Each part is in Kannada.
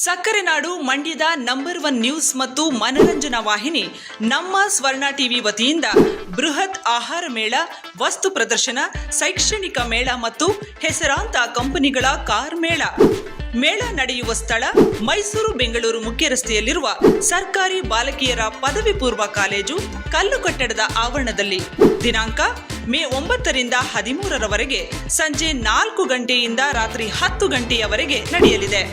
ಸಕ್ಕರೆ ನಾಡು ಮಂಡ್ಯದ ನಂಬರ್ 1 ನ್ಯೂಸ್ ಮತ್ತು ಮನರಂಜನಾ ವಾಹಿನಿ ನಮ್ಮ ಸ್ವರ್ಣ ಟಿವಿ ವತಿಯಿಂದ ಬೃಹತ್ ಆಹಾರ ಮೇಳ, ವಸ್ತು ಪ್ರದರ್ಶನ, ಶೈಕ್ಷಣಿಕ ಮೇಳ ಮತ್ತು ಹೆಸರಾಂತ ಕಂಪನಿಗಳ ಕಾರ್ ಮೇಳ. ಮೇಳ ನಡೆಯುವ ಸ್ಥಳ ಮೈಸೂರು ಬೆಂಗಳೂರು ಮುಖ್ಯ ರಸ್ತೆಯಲ್ಲಿರುವ ಸರ್ಕಾರಿ ಬಾಲಕಿಯರ ಪದವಿ ಪೂರ್ವ ಕಾಲೇಜು ಕಲ್ಲು ಕಟ್ಟಡದ ಆವರಣದಲ್ಲಿ. ದಿನಾಂಕ ಮೇ 9ರಿಂದ 13ರವರೆಗೆ ಸಂಜೆ 4 ಗಂಟೆಯಿಂದ ರಾತ್ರಿ 10 ಗಂಟೆಯವರೆಗೆ ನಡೆಯಲಿದೆ.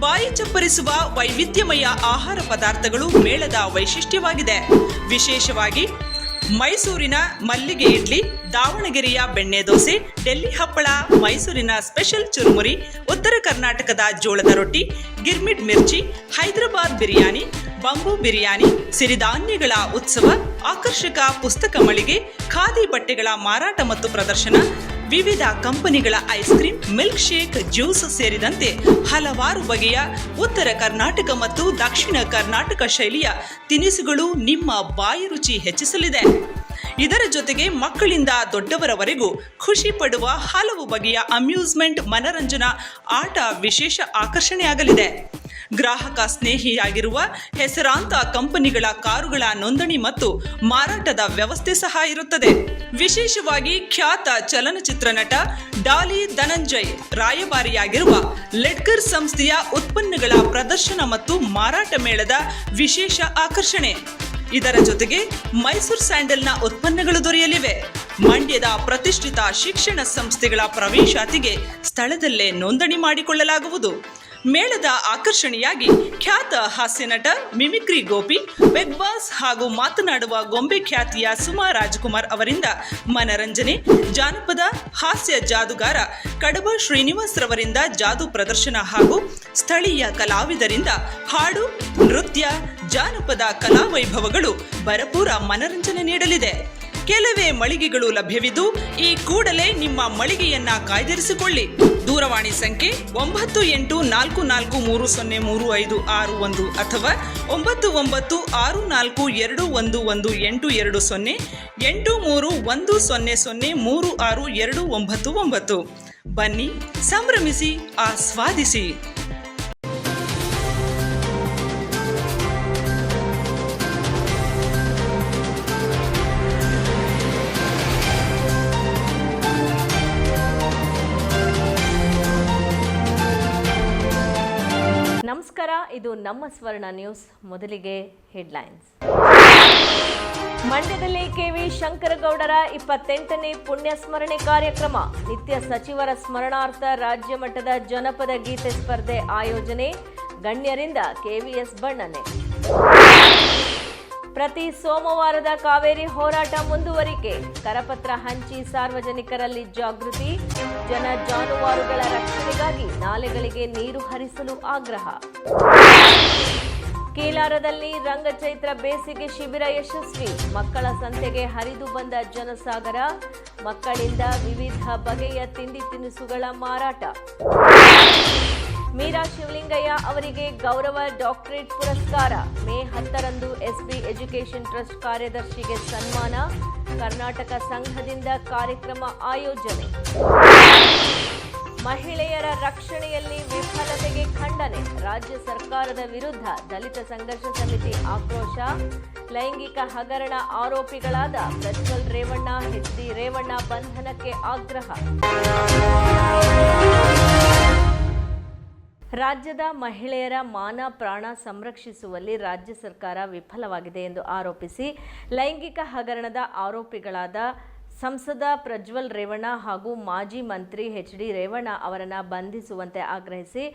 ಬಾಯಿ ಚಪ್ಪರಿಸುವ ವೈವಿಧ್ಯಮಯ ಆಹಾರ ಪದಾರ್ಥಗಳು ಮೇಳದ ವೈಶಿಷ್ಟ್ಯವಾಗಿದೆ. ವಿಶೇಷವಾಗಿ ಮೈಸೂರಿನ ಮಲ್ಲಿಗೆ ಇಡ್ಲಿ, ದಾವಣಗೆರೆಯ ಬೆಣ್ಣೆ ದೋಸೆ, ಡೆಲ್ಲಿ ಹಪ್ಪಳ, ಮೈಸೂರಿನ ಸ್ಪೆಷಲ್ ಚುರುಮುರಿ, ಉತ್ತರ ಕರ್ನಾಟಕದ ಜೋಳದ ರೊಟ್ಟಿ, ಗಿರ್ಮಿಟ್ ಮಿರ್ಚಿ, ಹೈದರಾಬಾದ್ ಬಿರಿಯಾನಿ, ಬಂಬೂ ಬಿರಿಯಾನಿ, ಸಿರಿಧಾನ್ಯಗಳ ಉತ್ಸವ, ಆಕರ್ಷಕ ಪುಸ್ತಕ ಮಳಿಗೆ, ಖಾದಿ ಬಟ್ಟೆಗಳ ಮಾರಾಟ ಮತ್ತು ಪ್ರದರ್ಶನ, ವಿವಿಧ ಕಂಪನಿಗಳ ice cream, milk shake, juice ಸೇರಿದಂತೆ ಹಲವಾರು ಬಗೆಯ ಉತ್ತರ ಕರ್ನಾಟಕ ಮತ್ತು ದಕ್ಷಿಣ ಕರ್ನಾಟಕ ಶೈಲಿಯ ತಿನಿಸುಗಳು ನಿಮ್ಮ ಬಾಯಿ ರುಚಿ ಹೆಚ್ಚಿಸಲಿದೆ. ಇದರ ಜೊತೆಗೆ ಮಕ್ಕಳಿಂದ ದೊಡ್ಡವರವರೆಗೂ ಖುಷಿ ಪಡುವ ಹಲವು ಬಗೆಯ ಅಮ್ಯೂಸ್ಮೆಂಟ್, ಮನರಂಜನಾ ಆಟ ವಿಶೇಷ ಆಕರ್ಷಣೆಯಾಗಲಿದೆ. ಗ್ರಾಹಕ ಸ್ನೇಹಿಯಾಗಿರುವ ಹೆಸರಾಂತ ಕಂಪನಿಗಳ ಕಾರುಗಳ ನೋಂದಣಿ ಮತ್ತು ಮಾರಾಟದ ವ್ಯವಸ್ಥೆ ಸಹ ಇರುತ್ತದೆ. ವಿಶೇಷವಾಗಿ ಖ್ಯಾತ ಚಲನಚಿತ್ರ ನಟ ಡಾಲಿ ಧನಂಜಯ್ ರಾಯಭಾರಿಯಾಗಿರುವ ಲೆಡ್ಗರ್ ಸಂಸ್ಥೆಯ ಉತ್ಪನ್ನಗಳ ಪ್ರದರ್ಶನ ಮತ್ತು ಮಾರಾಟ ಮೇಳದ ವಿಶೇಷ ಆಕರ್ಷಣೆ. ಇದರ ಜೊತೆಗೆ ಮೈಸೂರು ಸ್ಯಾಂಡಲ್ನ ಉತ್ಪನ್ನಗಳು ದೊರೆಯಲಿವೆ. ಮಂಡ್ಯದ ಪ್ರತಿಷ್ಠಿತ ಶಿಕ್ಷಣ ಸಂಸ್ಥೆಗಳ ಪ್ರವೇಶಾತಿಗೆ ಸ್ಥಳದಲ್ಲೇ ನೋಂದಣಿ ಮಾಡಿಕೊಳ್ಳಲಾಗುವುದು. ಮೇಳದ ಆಕರ್ಷಣೆಯಾಗಿ ಖ್ಯಾತ ಹಾಸ್ಯ ನಟ ಮಿಮಿಕ್ರಿ ಗೋಪಿ, ಬಿಗ್ ಬಾಸ್ ಹಾಗೂ ಮಾತನಾಡುವ ಗೊಂಬೆ ಖ್ಯಾತಿಯ ಸುಮಾ ರಾಜ್ಕುಮಾರ್ ಅವರಿಂದ ಮನರಂಜನೆ, ಜಾನಪದ ಹಾಸ್ಯ ಜಾದುಗಾರ ಕಡಬ ಶ್ರೀನಿವಾಸ್ ರವರಿಂದ ಜಾದು ಪ್ರದರ್ಶನ ಹಾಗೂ ಸ್ಥಳೀಯ ಕಲಾವಿದರಿಂದ ಹಾಡು, ನೃತ್ಯ, ಜಾನಪದ ಕಲಾವೈಭವಗಳು ಭರಪೂರ ಮನರಂಜನೆ ನೀಡಲಿದೆ. ಕೆಲವೇ ಮಳಿಗೆಗಳು ಲಭ್ಯವಿದ್ದು ಈ ಕೂಡಲೇ ನಿಮ್ಮ ಮಳಿಗೆಯನ್ನ ಕಾಯ್ದಿರಿಸಿಕೊಳ್ಳಿ. ದೂರವಾಣಿ ಸಂಖ್ಯೆ 9844303561 ಅಥವಾ 9964211820 8310036299. ಬನ್ನಿ, ಸಂಭ್ರಮಿಸಿ, ಆಸ್ವಾದಿಸಿ. ನಮಸ್ಕಾರ, ಇದು ನಮ್ಮ ಸ್ವರ್ಣ ನ್ಯೂಸ್. ಮೊದಲಿಗೆ ಹೆಡ್ಲೈನ್ಸ್. ಮಂಡ್ಯದಲ್ಲಿ ಕೆವಿ ಶಂಕರಗೌಡರ 28ನೇ ಪುಣ್ಯ ಸ್ಮರಣೆ ಕಾರ್ಯಕ್ರಮ. ನಿತ್ಯ ಸಚಿವರ ಸ್ಮರಣಾರ್ಥ ರಾಜ್ಯ ಮಟ್ಟದ ಜನಪದ ಗೀತೆ ಸ್ಪರ್ಧೆ ಆಯೋಜನೆ. ಗಣ್ಯರಿಂದ ಕೆವಿಎಸ್ ಬಣ್ಣನೆ. ಪ್ರತಿ ಸೋಮವಾರದ ಕಾವೇರಿ ಹೋರಾಟ ಮುಂದುವರಿಕೆ. ಕರಪತ್ರ ಹಂಚಿ ಸಾರ್ವಜನಿಕರಲ್ಲಿ ಜಾಗೃತಿ. ಜನ ಜಾನುವಾರುಗಳ ರಕ್ಷಣೆಗಾಗಿ ನಾಲೆಗಳಿಗೆ ನೀರು ಹರಿಸಲು ಆಗ್ರಹ. ಕೀಲಾರದಲ್ಲಿ ರಂಗಚೈತ್ರ ಬೇಸಿಗೆ ಶಿಬಿರ ಯಶಸ್ವಿ. ಮಕ್ಕಳ ಸಂತೆಗೆ ಹರಿದು ಬಂದ ಜನಸಾಗರ. ಮಕ್ಕಳಿಂದ ವಿವಿಧ ಬಗೆಯ ತಿಂಡಿ ತಿನಿಸುಗಳ ಮಾರಾಟ. ಮೀರಾ ಶಿವಲಿಂಗಯ್ಯ ಅವರಿಗೆ ಗೌರವ ಡಾಕ್ಟರೇಟ್ ಪುರಸ್ಕಾರ. ಮೇ 10ರಂದು ಎಸ್ಬಿ ಎಜುಕೇಷನ್ ಟ್ರಸ್ಟ್ ಕಾರ್ಯದರ್ಶಿಗೆ ಸನ್ಮಾನ. ಕರ್ನಾಟಕ ಸಂಘದಿಂದ ಕಾರ್ಯಕ್ರಮ ಆಯೋಜನೆ. ಮಹಿಳೆಯರ ರಕ್ಷಣೆಯಲ್ಲಿ ವಿಫಲತೆಗೆ ಖಂಡನೆ. ರಾಜ್ಯ ಸರ್ಕಾರದ ವಿರುದ್ಧ ದಲಿತ ಸಂಘರ್ಷ ಸಮಿತಿ ಆಕ್ರೋಶ. ಲೈಂಗಿಕ ಹಗರಣ ಆರೋಪಿಗಳಾದ ಪ್ರಜ್ವಲ್ ರೇವಣ್ಣ, ಎಚ್ಡಿ ರೇವಣ್ಣ ಬಂಧನಕ್ಕೆ ಆಗ್ರಹ. ರಾಜ್ಯದ ಮಹಿಳೆಯರ ಮಾನ ಪ್ರಾಣ ಸಂರಕ್ಷಿಸುವಲ್ಲಿ ರಾಜ್ಯ ಸರ್ಕಾರ ವಿಫಲವಾಗಿದೆ ಎಂದು ಆರೋಪಿಸಿ ಲೈಂಗಿಕ ಹಗರಣದ ಆರೋಪಿಗಳಾದ ಸಂಸದ ಪ್ರಜ್ವಲ್ ರೇವಣ್ಣ ಹಾಗೂ ಮಾಜಿ ಮಂತ್ರಿ ಎಚ್ಡಿ ರೇವಣ್ಣ ಅವರನ್ನು ಬಂಧಿಸುವಂತೆ ಆಗ್ರಹಿಸಿ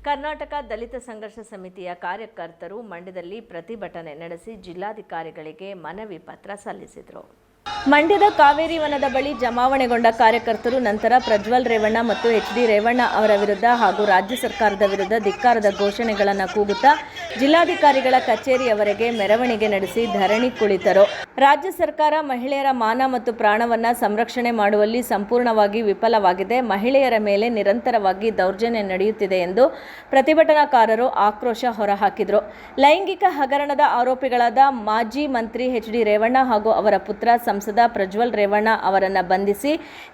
ಕರ್ನಾಟಕ ದಲಿತ ಸಂಘರ್ಷ ಸಮಿತಿಯ ಕಾರ್ಯಕರ್ತರು ಮಂಡ್ಯದಲ್ಲಿ ಪ್ರತಿಭಟನೆ ನಡೆಸಿ ಜಿಲ್ಲಾಧಿಕಾರಿಗಳಿಗೆ ಮನವಿ ಪತ್ರ ಸಲ್ಲಿಸಿದರು. ಮಂಡ್ಯದ ಕಾವೇರಿ ವನದ ಬಳಿ ಜಮಾವಣೆಗೊಂಡ ಕಾರ್ಯಕರ್ತರು ನಂತರ ಪ್ರಜ್ವಲ್ ರೇವಣ್ಣ ಮತ್ತು ಎಚ್ಡಿ ರೇವಣ್ಣ ಅವರ ವಿರುದ್ಧ ಹಾಗೂ ರಾಜ್ಯ ಸರ್ಕಾರದ ವಿರುದ್ಧ ಧಿಕ್ಕಾರದ ಘೋಷಣೆಗಳನ್ನು ಕೂಗುತ್ತಾ ಜಿಲ್ಲಾಧಿಕಾರಿಗಳ ಕಚೇರಿಯವರೆಗೆ ಮೆರವಣಿಗೆ ನಡೆಸಿ ಧರಣಿ ಕುಳಿತರು. ರಾಜ್ಯ ಸರ್ಕಾರ ಮಹಿಳೆಯರ ಮಾನ ಮತ್ತು ಪ್ರಾಣವನ್ನು ಸಂರಕ್ಷಣೆ ಮಾಡುವಲ್ಲಿ ಸಂಪೂರ್ಣವಾಗಿ ವಿಫಲವಾಗಿದೆ. ಮಹಿಳೆಯರ ಮೇಲೆ ನಿರಂತರವಾಗಿ ದೌರ್ಜನ್ಯ ನಡೆಯುತ್ತಿದೆ ಎಂದು ಪ್ರತಿಭಟನಾಕಾರರು ಆಕ್ರೋಶ ಹೊರಹಾಕಿದರು. ಲೈಂಗಿಕ ಹಗರಣದ ಆರೋಪಿಗಳಾದ ಮಾಜಿ ಮಂತ್ರಿ ಎಚ್ಡಿ ರೇವಣ್ಣ ಹಾಗೂ ಅವರ ಪುತ್ರ ಸಂಸದ ಸಂಸದ ಪ್ರಜ್ವಲ್ ರೇವಣ್ಣ ಅವರನ್ನು ಬಂಧಿಸಿ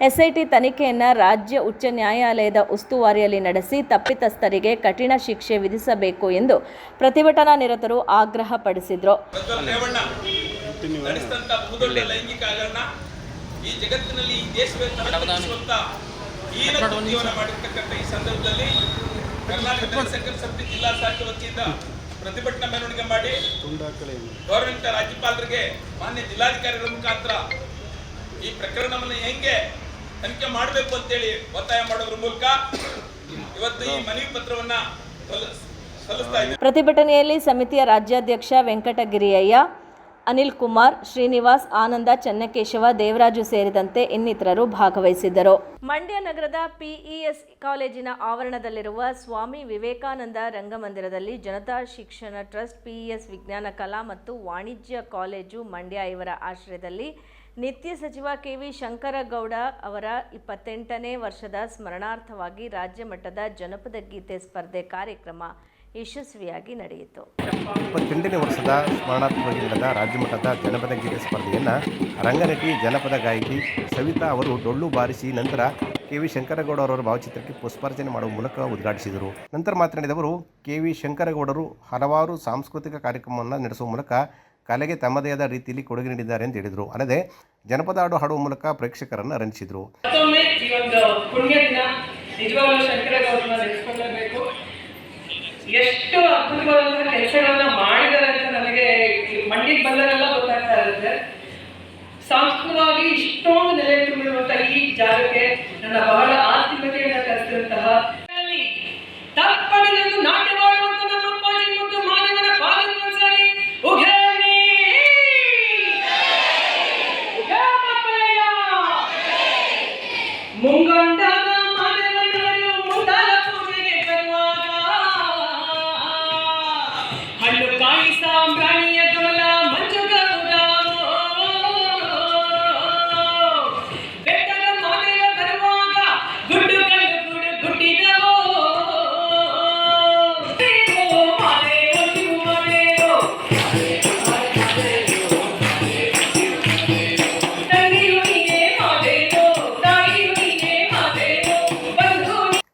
ಎಸ್ಐಟಿ ತನಿಖೆಯನ್ನು ರಾಜ್ಯ ಉಚ್ಚ ನ್ಯಾಯಾಲಯದ ಉಸ್ತುವಾರಿಯಲ್ಲಿ ನಡೆಸಿ ತಪ್ಪಿತಸ್ಥರಿಗೆ ಕಠಿಣ ಶಿಕ್ಷೆ ವಿಧಿಸಬೇಕು ಎಂದು ಪ್ರತಿಭಟನಾ ನಿರತರು ಆಗ್ರಹಪಡಿಸಿದರು. ಈ ಜಗತ್ತಿನಲ್ಲಿ ಈ ದೇಶವೇ ಮಾಡಿರ್ತಕ್ಕಂಥ ಈ ಸಂದರ್ಭದಲ್ಲಿ ಕರ್ನಾಟಕ ಜನಸಂಖ್ಯಾ ಸಮಿತಿ ಜಿಲ್ಲಾ ಶಾಖೆ ವತಿಯಿಂದ ಪ್ರತಿಭಟನಾ ಮೆರವಣಿಗೆ ಮಾಡಿ ಗೌರ್ಮೆಂಟ್ ರಾಜ್ಯಪಾಲರಿಗೆ ಮಾನ್ಯ ಜಿಲ್ಲಾಧಿಕಾರಿಗಳ ಮುಖಾಂತರ ಈ ಪ್ರಕರಣವನ್ನು ಹೆಂಗೆ ತನಿಖೆ ಮಾಡಬೇಕು ಅಂತೇಳಿ ಒತ್ತಾಯ ಮಾಡೋದ್ರ ಮೂಲಕ ಇವತ್ತು ಈ ಮನವಿ ಪತ್ರವನ್ನ ಸಲ್ಲಿಸ್ತಾ ಇದ್ದೀವಿ. ಪ್ರತಿಭಟನೆಯಲ್ಲಿ ಸಮಿತಿಯ ರಾಜ್ಯಾಧ್ಯಕ್ಷ ವೆಂಕಟಗಿರಿಯಯ್ಯ, ಅನಿಲ್ ಕುಮಾರ್, ಶ್ರೀನಿವಾಸ್, ಆನಂದ, ಚನ್ನಕೇಶವ, ದೇವರಾಜು ಸೇರಿದಂತೆ ಇನ್ನಿತರರು ಭಾಗವಹಿಸಿದ್ದರು. ಮಂಡ್ಯ ನಗರದ ಪಿಇಎಸ್ ಕಾಲೇಜಿನ ಆವರಣದಲ್ಲಿರುವ ಸ್ವಾಮಿ ವಿವೇಕಾನಂದ ರಂಗಮಂದಿರದಲ್ಲಿ ಜನತಾ ಶಿಕ್ಷಣ ಟ್ರಸ್ಟ್, ಪಿಇಎಸ್ ವಿಜ್ಞಾನ ಕಲಾ ಮತ್ತು ವಾಣಿಜ್ಯ ಕಾಲೇಜು ಮಂಡ್ಯ ಇವರ ಆಶ್ರಯದಲ್ಲಿ ನಿತ್ಯ ಸಚಿವ ಕೆ.ವಿ. ಶಂಕರಗೌಡ ಅವರ 28ನೇ ವರ್ಷದ ಸ್ಮರಣಾರ್ಥವಾಗಿ ರಾಜ್ಯ ಮಟ್ಟದ ಜನಪದ ಗೀತೆ ಸ್ಪರ್ಧೆ ಕಾರ್ಯಕ್ರಮ ಯಶಸ್ವಿಯಾಗಿ ನಡೆಯಿತು. 28ನೇ ವರ್ಷದ ಸ್ಮರಣಾರ್ಥವಾಗಿ ನಡೆದ ರಾಜ್ಯಮಟ್ಟದ ಜನಪದ ಗೀತೆ ಸ್ಪರ್ಧೆಯನ್ನು ರಂಗನಟಿ ಜನಪದ ಗಾಯಕಿ ಸವಿತಾ ಅವರು ಡೊಳ್ಳು ಬಾರಿಸಿ ನಂತರ ಕೆ.ವಿ. ಶಂಕರಗೌಡ ಅವರ ಭಾವಚಿತ್ರಕ್ಕೆ ಪುಷ್ಪಾರ್ಚನೆ ಮಾಡುವ ಮೂಲಕ ಉದ್ಘಾಟಿಸಿದರು. ನಂತರ ಮಾತನಾಡಿದವರು ಕೆ.ವಿ. ಶಂಕರಗೌಡರು ಹಲವಾರು ಸಾಂಸ್ಕೃತಿಕ ಕಾರ್ಯಕ್ರಮವನ್ನು ನಡೆಸುವ ಮೂಲಕ ಕಲೆಗೆ ತಮ್ಮದೇ ಆದ ರೀತಿಯಲ್ಲಿ ಕೊಡುಗೆ ನೀಡಿದ್ದಾರೆ ಅಂತ ಹೇಳಿದರು. ಅಲ್ಲದೆ ಜನಪದ ಹಾಡು ಹಾಡುವ ಮೂಲಕ ಪ್ರೇಕ್ಷಕರನ್ನು ರಂಜಿಸಿದರು. ಎಷ್ಟು ಅದ್ಭುತವಾದ ಕೆಲಸಗಳನ್ನ ಮಾಡಿದ್ದಾರೆ ಅಂತ ನನಗೆ ಮಂಡ್ಯಕ್ಕೆ ಬಂದರೆಲ್ಲ ಗೊತ್ತಾಗ್ತಾ ಇರುತ್ತೆ. ಸಾಂಸ್ಕೃತಿಕವಾಗಿ ಇಷ್ಟೊಂದು ನೆಲೆ ತುಂಬಿರುವಂತಹ ಈ ಜಾಗಕ್ಕೆ ನನ್ನ ಬಹಳ ಆತ್ಮೀಯತೆಯನ್ನು ಕರೆಸಿದಂತಹ ತಪ್ಪಡಿನಲ್ಲಿ ನಾಟ್ಯ ಮಾಡುವಂತ ನಮ್ಮ ಅಪ್ಪಾಜಿ ಮತ್ತು ಮಾದೇವನ ಪಾದಕonsari ಮುಂಗಂಡನ ಮಾದೇವನವರು ಮುಂದಾದ ಪೂಜೆಗೆ ಬರುವಾಗ ಹಣ್ಣು ಕಾಯಿ ಸಾಂಬ್ರಾಣಿಯ ಕಮಲ ಮಂಜುಗೌಡ ಬೆಟ್ಟದ ಮಾದೇವ ಬರುವಾಗ ಗುಡ್ಡು ಕಂಡು ಗುಡು ಗುಡ್ಡಿದವೋ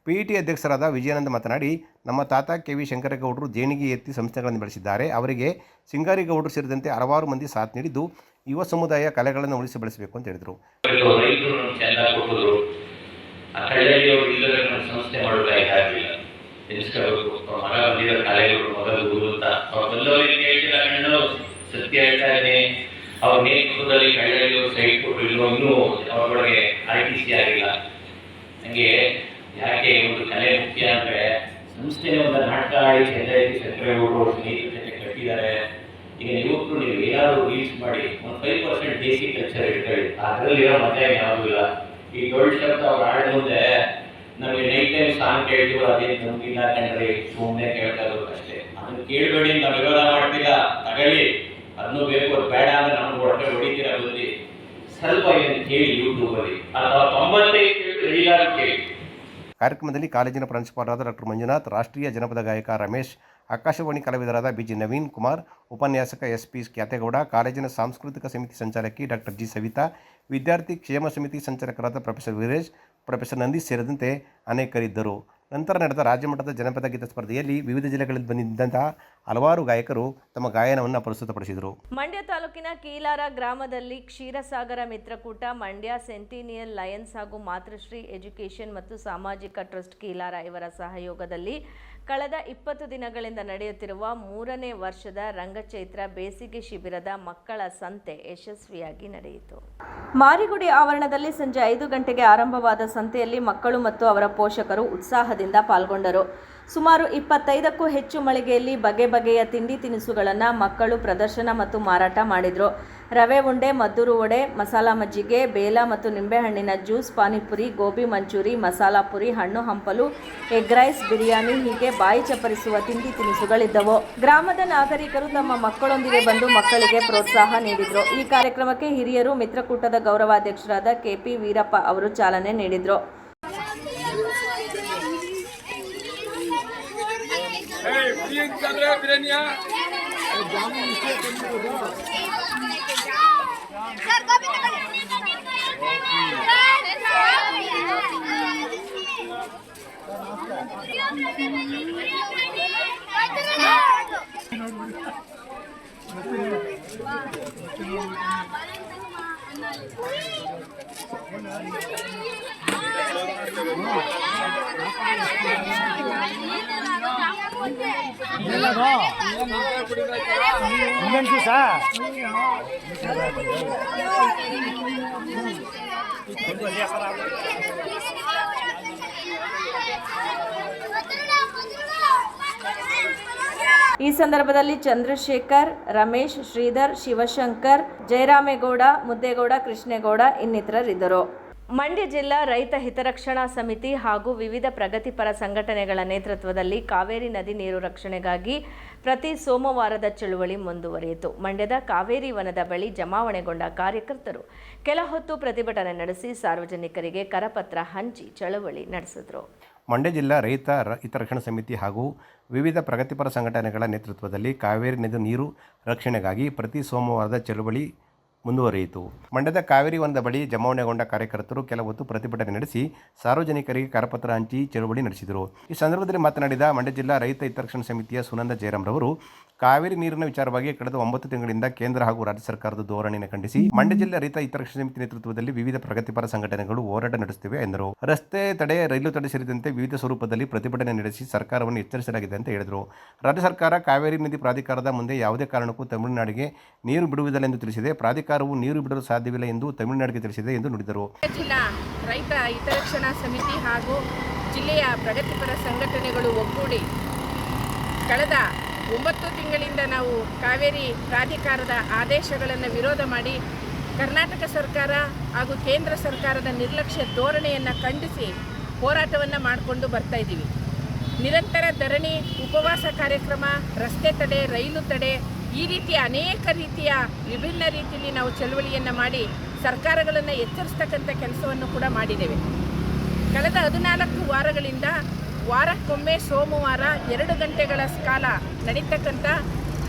ಪಿಇಟಿ ಅಧ್ಯಕ್ಷರಾದ ವಿಜಯಾನಂದ ಮಾತನಾಡಿ, ನಮ್ಮ ತಾತ ಕೆ.ವಿ. ಶಂಕರಗೌಡರು ಜೇಣಿಗೆ ಎತ್ತಿ ಸಂಸ್ಥೆಗಳನ್ನು ಬೆಳೆಸಿದ್ದಾರೆ. ಅವರಿಗೆ ಸಿಂಗಾರಿಗೌಡರು ಸೇರಿದಂತೆ ಹಲವಾರು ಮಂದಿ ಸಾಥ್ ನೀಡಿದ್ದು ಯುವ ಸಮುದಾಯ ಕಲೆಗಳನ್ನು ಉಳಿಸಿ ಬೆಳೆಸಬೇಕು ಅಂತ ಹೇಳಿದರು. ಅವ್ರ ನೇತೃತ್ವದಲ್ಲಿ ಕಳ್ಳರಿಯವರು ಸೈಟ್ ಕೊಟ್ಟು ಇನ್ನೂ ಅವರೊಳಗೆ RTC ಆಗಿಲ್ಲ. ನನಗೆ ಯಾಕೆ ಒಂದು ಕಲೆ ಮುಖ್ಯ ಅಂದರೆ ಸಂಸ್ಥೆಯ ಒಂದು ನಾಟಕ ಆಡಿ ಶಂಕರಗೌಡರು ನೇತೃತ್ವಕ್ಕೆ ಕಟ್ಟಿದ್ದಾರೆ. ಈಗ ಯುವಕರು ನೀವು ಏನಾದರೂ ರೀಲ್ಸ್ ಮಾಡಿ ಒಂದು 5% ದೇಸಿ ಕಲ್ಚರ್ ಇಟ್ಕೊಳ್ಳಿ, ಅದರಲ್ಲಿರೋ ಮಜಾ ಯಾವುದೂ ಇಲ್ಲ. ಈ ದೊಡ್ಡ ಶಬ್ದ ಅವ್ರು ಆಡ ಮುಂದೆ ನಮಗೆ ನೈಟ್ ಟೈಮ್ ಸಾಂಗ್ ಕೇಳ್ತೀವೋ ಅದೇನು ನಮಗಿಲ್ಲ ಕಂಡ್ರಿ, ಸುಮ್ಮನೆ ಕೇಳ್ತಾ ಇರೋದು ಅಷ್ಟೇ. ಅದನ್ನು ಕೇಳಬೇಡಿ, ನಾವು ವಿರೋಧ ಮಾಡ್ತೀರ, ತಗೊಳ್ಳಿ, ಅದನ್ನು ಬೇಕು, ಅದು ಬೇಡ ಅಂದ್ರೆ ನಮ್ಗೆ ಹೊಟ್ಟೆ ಹೊಡಿತೀರ ಬಂದು ಸ್ವಲ್ಪ ಏನು ಕೇಳಿ ಯೂಟ್ಯೂಬಲ್ಲಿ, ಅಥವಾ 95 ಕೇಳಿ ಕೇಳಿ. ಕಾರ್ಯಕ್ರಮದಲ್ಲಿ ಕಾಲೇಜಿನ ಪ್ರಾಂಶುಪಾಲರಾದ ಡಾಕ್ಟರ್ ಮಂಜುನಾಥ್, ರಾಷ್ಟ್ರೀಯ ಜನಪದ ಗಾಯಕ ರಮೇಶ್, ಆಕಾಶವಾಣಿ ಕಲಾವಿದರಾದ ಬಿಜಿ ನವೀನ್ ಕುಮಾರ್, ಉಪನ್ಯಾಸಕ ಎಸ್.ಪಿ. ಕ್ಯಾತೇಗೌಡ, ಕಾಲೇಜಿನ ಸಾಂಸ್ಕೃತಿಕ ಸಮಿತಿ ಸಂಚಾಲಕಿ ಡಾಕ್ಟರ್ ಜಿ. ಸವಿತಾ, ವಿದ್ಯಾರ್ಥಿ ಕ್ಷೇಮ ಸಮಿತಿ ಸಂಚಾಲಕರಾದ ಪ್ರೊಫೆಸರ್ ವೀರೇಶ್, ಪ್ರೊಫೆಸರ್ ನಂದೀಶ್ ಸೇರಿದಂತೆ ಅನೇಕರಿದ್ದರು. ನಂತರ ನಡೆದ ರಾಜ್ಯಮಟ್ಟದ ಜನಪದ ಗೀತ ಸ್ಪರ್ಧೆಯಲ್ಲಿ ವಿವಿಧ ಜಿಲ್ಲೆಗಳಿಂದ ಬಂದಿದ್ದಂತಹ ಹಲವಾರು ಗಾಯಕರು ತಮ್ಮ ಗಾಯನವನ್ನು ಪ್ರಸ್ತುತಪಡಿಸಿದರು. ಮಂಡ್ಯ ತಾಲೂಕಿನ ಕೀಲಾರ ಗ್ರಾಮದಲ್ಲಿ ಕ್ಷೀರಸಾಗರ ಮಿತ್ರಕೂಟ, ಮಂಡ್ಯ ಸೆಂಟಿನಿಯಲ್ ಲಯನ್ಸ್ ಹಾಗೂ ಮಾತೃಶ್ರೀ ಎಜುಕೇಷನ್ ಮತ್ತು ಸಾಮಾಜಿಕ ಟ್ರಸ್ಟ್ ಕೀಲಾರ ಇವರ ಸಹಯೋಗದಲ್ಲಿ ಕಳೆದ 20 ದಿನಗಳಿಂದ ನಡೆಯುತ್ತಿರುವ 3ನೇ ವರ್ಷದ ರಂಗಚೈತ್ರ ಬೇಸಿಗೆ ಶಿಬಿರದ ಮಕ್ಕಳ ಸಂತೆ ಯಶಸ್ವಿಯಾಗಿ ನಡೆಯಿತು. ಮಾರಿಗುಡಿ ಆವರಣದಲ್ಲಿ ಸಂಜೆ 5 ಗಂಟೆಗೆ ಆರಂಭವಾದ ಸಂತೆಯಲ್ಲಿ ಮಕ್ಕಳು ಮತ್ತು ಅವರ ಪೋಷಕರು ಉತ್ಸಾಹದಿಂದ ಪಾಲ್ಗೊಂಡರು. ಸುಮಾರು 25ಕ್ಕೂ ಹೆಚ್ಚು ಮಳಿಗೆಯಲ್ಲಿ ಬಗೆ ಬಗೆಯ ತಿಂಡಿ ತಿನಿಸುಗಳನ್ನು ಮಕ್ಕಳು ಪ್ರದರ್ಶನ ಮತ್ತು ಮಾರಾಟ ಮಾಡಿದರು. ರವೆ ಉಂಡೆ, ಮದ್ದೂರು ವಡೆ, ಮಸಾಲಾ ಮಜ್ಜಿಗೆ, ಬೇಲ ಮತ್ತು ನಿಂಬೆಹಣ್ಣಿನ ಜ್ಯೂಸ್, ಪಾನಿಪುರಿ, ಗೋಬಿ ಮಂಚೂರಿ, ಮಸಾಲಾ ಪುರಿ, ಹಣ್ಣು ಹಂಪಲು, ಎಗ್ ರೈಸ್, ಬಿರಿಯಾನಿ ಹೀಗೆ ಬಾಯಿ ಚಪ್ಪರಿಸುವ ತಿಂಡಿ ತಿನಿಸುಗಳಿದ್ದವು. ಗ್ರಾಮದ ನಾಗರಿಕರು ತಮ್ಮ ಮಕ್ಕಳೊಂದಿಗೆ ಬಂದು ಮಕ್ಕಳಿಗೆ ಪ್ರೋತ್ಸಾಹ ನೀಡಿದರು. ಈ ಕಾರ್ಯಕ್ರಮಕ್ಕೆ ಹಿರಿಯರು ಮಿತ್ರಕೂಟದ ಗೌರವಾಧ್ಯಕ್ಷರಾದ ಕೆಪಿ ವೀರಪ್ಪ ಅವರು ಚಾಲನೆ ನೀಡಿದರು. ಈ ಸಂದರ್ಭದಲ್ಲಿ ಚಂದ್ರಶೇಖರ್, ರಮೇಶ್, ಶ್ರೀಧರ್, ಶಿವಶಂಕರ್, ಜಯರಾಮೇಗೌಡ, ಮುದ್ದೇಗೌಡ, ಕೃಷ್ಣೇಗೌಡ ಇನ್ನಿತರರಿದ್ದರು. ಮಂಡ್ಯ ಜಿಲ್ಲಾ ರೈತ ಹಿತರಕ್ಷಣಾ ಸಮಿತಿ ಹಾಗೂ ವಿವಿಧ ಪ್ರಗತಿಪರ ಸಂಘಟನೆಗಳ ನೇತೃತ್ವದಲ್ಲಿ ಕಾವೇರಿ ನದಿ ನೀರು ರಕ್ಷಣೆಗಾಗಿ ಪ್ರತಿ ಸೋಮವಾರದ ಚಳುವಳಿ ಮುಂದುವರಿಯಿತು. ಮಂಡ್ಯದ ಕಾವೇರಿ ವನದ ಬಳಿ ಜಮಾವಣೆಗೊಂಡ ಕಾರ್ಯಕರ್ತರು ಕೆಲ ಹೊತ್ತು ಪ್ರತಿಭಟನೆ ನಡೆಸಿ ಸಾರ್ವಜನಿಕರಿಗೆ ಕರಪತ್ರ ಹಂಚಿ ಚಳುವಳಿ ನಡೆಸಿದರು. ಮಂಡ್ಯ ಜಿಲ್ಲಾ ರೈತ ಹಿತರಕ್ಷಣಾ ಸಮಿತಿ ಹಾಗೂ ವಿವಿಧ ಪ್ರಗತಿಪರ ಸಂಘಟನೆಗಳ ನೇತೃತ್ವದಲ್ಲಿ ಕಾವೇರಿ ನದಿ ನೀರು ರಕ್ಷಣೆಗಾಗಿ ಪ್ರತಿ ಸೋಮವಾರದ ಚಳುವಳಿ ಮುಂದುವರಿಯಿತು. ಮಂಡ್ಯದ ಕಾವೇರಿ ವನದ ಬಳಿ ಜಮಾವಣೆಗೊಂಡ ಕಾರ್ಯಕರ್ತರು ಕೆಲ ಹೊತ್ತು ಪ್ರತಿಭಟನೆ ನಡೆಸಿ ಸಾರ್ವಜನಿಕರಿಗೆ ಕರಪತ್ರ ಹಂಚಿ ಚಳುವಳಿ ನಡೆಸಿದರು. ಈ ಸಂದರ್ಭದಲ್ಲಿ ಮಾತನಾಡಿದ ಮಂಡ್ಯ ಜಿಲ್ಲಾ ರೈತ ಹಿತರಕ್ಷಣಾ ಸಮಿತಿಯ ಸುನಂದ ಜಯರಾಮ್ರವರು ಕಾವೇರಿ ನೀರಿನ ವಿಚಾರವಾಗಿ ಕಳೆದ 9 ತಿಂಗಳಿಂದ ಕೇಂದ್ರ ಹಾಗೂ ರಾಜ್ಯ ಸರ್ಕಾರದ ಧೋರಣೆಯನ್ನು ಖಂಡಿಸಿ ಮಂಡ್ಯ ಜಿಲ್ಲಾ ರೈತ ಹಿತರಕ್ಷಣಾ ಸಮಿತಿ ನೇತೃತ್ವದಲ್ಲಿ ವಿವಿಧ ಪ್ರಗತಿಪರ ಸಂಘಟನೆಗಳು ಹೋರಾಟ ನಡೆಸುತ್ತಿವೆ ಎಂದರು. ರಸ್ತೆ ತಡೆ, ರೈಲು ತಡೆ ಸೇರಿದಂತೆ ವಿವಿಧ ಸ್ವರೂಪದಲ್ಲಿ ಪ್ರತಿಭಟನೆ ನಡೆಸಿ ಸರ್ಕಾರವನ್ನು ಎಚ್ಚರಿಸಲಾಗಿದೆ ಅಂತ ಹೇಳಿದರು. ರಾಜ್ಯ ಸರ್ಕಾರ ಕಾವೇರಿ ನದಿ ಪ್ರಾಧಿಕಾರದ ಮುಂದೆ ಯಾವುದೇ ಕಾರಣಕ್ಕೂ ತಮಿಳುನಾಡಿಗೆ ನೀರು ಬಿಡುವುದಿಲ್ಲ ಎಂದು ತಿಳಿಸಿದೆ. ಪ್ರಾಧಿಕಾರವು ನೀರು ಬಿಡಲು ಸಾಧ್ಯವಿಲ್ಲ ಎಂದು ತಮಿಳುನಾಡಿಗೆ ತಿಳಿಸಿದೆ ಎಂದು ನುಡಿದರು. ಜಿಲ್ಲಾ ರೈತ ಹಿತರಕ್ಷಣಾ ಸಮಿತಿ ಹಾಗೂ ಜಿಲ್ಲೆಯ ಪ್ರಗತಿಪರ ಸಂಘಟನೆಗಳು ಒಗ್ಗೂಡಿ ಕಳೆದ 9 ತಿಂಗಳಿಂದ ನಾವು ಕಾವೇರಿ ಪ್ರಾಧಿಕಾರದ ಆದೇಶಗಳನ್ನು ವಿರೋಧ ಮಾಡಿ ಕರ್ನಾಟಕ ಸರ್ಕಾರ ಹಾಗೂ ಕೇಂದ್ರ ಸರ್ಕಾರದ ನಿರ್ಲಕ್ಷ್ಯ ಧೋರಣೆಯನ್ನು ಖಂಡಿಸಿ ಹೋರಾಟವನ್ನು ಮಾಡಿಕೊಂಡು ಬರ್ತಾ ಇದ್ದೀವಿ. ನಿರಂತರ ಧರಣಿ, ಉಪವಾಸ ಕಾರ್ಯಕ್ರಮ, ರಸ್ತೆ ತಡೆ, ರೈಲು ತಡೆ, ಈ ರೀತಿಯ ಅನೇಕ ರೀತಿಯ ವಿಭಿನ್ನ ರೀತಿಯಲ್ಲಿ ನಾವು ಚಳುವಳಿಯನ್ನು ಮಾಡಿ ಸರ್ಕಾರಗಳನ್ನು ಎಚ್ಚರಿಸ್ತಕ್ಕಂಥ ಕೆಲಸವನ್ನು ಕೂಡ ಮಾಡಿದ್ದೇವೆ. ಕಳೆದ 14 ವಾರಗಳಿಂದ ವಾರಕ್ಕೊಮ್ಮೆ ಸೋಮವಾರ 2 ಗಂಟೆಗಳ ಕಾಲ ನಡೀತಕ್ಕಂಥ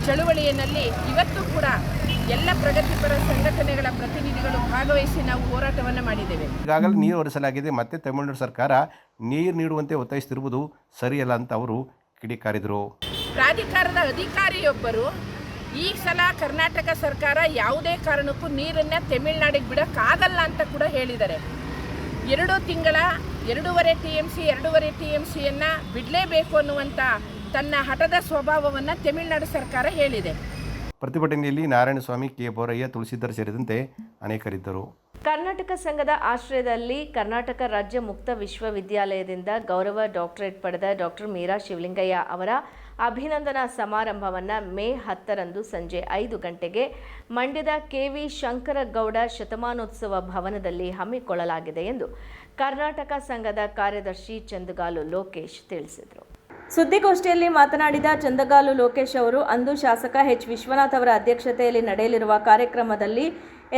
ಚಳುವಳಿಯಲ್ಲಿ ಇವತ್ತು ಕೂಡ ಎಲ್ಲ ಪ್ರಗತಿಪರ ಸಂಘಟನೆಗಳ ಪ್ರತಿನಿಧಿಗಳು ಭಾಗವಹಿಸಿ ನಾವು ಹೋರಾಟವನ್ನು ಮಾಡಿದ್ದೇವೆ. ಈಗಾಗಲೇ ನೀರು ಹರಿಸಲಾಗಿದೆ, ಮತ್ತೆ ತಮಿಳುನಾಡು ಸರ್ಕಾರ ನೀರು ನೀಡುವಂತೆ ಒತ್ತಾಯಿಸುತ್ತಿರುವುದು ಸರಿಯಲ್ಲ ಅಂತ ಅವರು ಕಿಡಿಕಾರಿದರು. ಪ್ರಾಧಿಕಾರದ ಅಧಿಕಾರಿಯೊಬ್ಬರು ಈ ಸಲ ಕರ್ನಾಟಕ ಸರ್ಕಾರ ಯಾವುದೇ ಕಾರಣಕ್ಕೂ ನೀರನ್ನು ತಮಿಳುನಾಡಿಗೆ ಬಿಡೋಕ್ಕಾಗಲ್ಲ ಅಂತ ಕೂಡ ಹೇಳಿದ್ದಾರೆ. 2 ತಿಂಗಳ 2.5 TMCಯನ್ನು ಬಿಡಲೇಬೇಕು ಅನ್ನುವಂಥ ತನ್ನ ಹಠದ ಸ್ವಭಾವವನ್ನು ತಮಿಳುನಾಡು ಸರ್ಕಾರ ಹೇಳಿದೆ. ಪ್ರತಿಭಟನೆಯಲ್ಲಿ ನಾರಾಯಣಸ್ವಾಮಿ, ಕೆ. ಬೋರಯ್ಯ, ತುಳಸಿಧರ್ ಸೇರಿದಂತೆ ಅನೇಕರಿದ್ದರು. ಕರ್ನಾಟಕ ಸಂಘದ ಆಶ್ರಯದಲ್ಲಿ ಕರ್ನಾಟಕ ರಾಜ್ಯ ಮುಕ್ತ ವಿಶ್ವವಿದ್ಯಾಲಯದಿಂದ ಗೌರವ ಡಾಕ್ಟರೇಟ್ ಪಡೆದ ಡಾಕ್ಟರ್ ಮೀರಾ ಶಿವಲಿಂಗಯ್ಯ ಅವರ ಅಭಿನಂದನಾ ಸಮಾರಂಭವನ್ನು ಮೇ 10ರಂದು ಸಂಜೆ 5 ಗಂಟೆಗೆ ಮಂಡ್ಯದ KV ಶಂಕರಗೌಡ ಶತಮಾನೋತ್ಸವ ಭವನದಲ್ಲಿ ಹಮ್ಮಿಕೊಳ್ಳಲಾಗಿದೆ ಎಂದು ಕರ್ನಾಟಕ ಸಂಘದ ಕಾರ್ಯದರ್ಶಿ ಚಂದಗಾಲು ಲೋಕೇಶ್ ತಿಳಿಸಿದರು. ಸುದ್ದಿಗೋಷ್ಠಿಯಲ್ಲಿ ಮಾತನಾಡಿದ ಚಂದಗಾಲು ಲೋಕೇಶ್ ಅವರು, ಅಂದು ಶಾಸಕ H. ವಿಶ್ವನಾಥ್ ಅವರ ಅಧ್ಯಕ್ಷತೆಯಲ್ಲಿ ನಡೆಯಲಿರುವ ಕಾರ್ಯಕ್ರಮದಲ್ಲಿ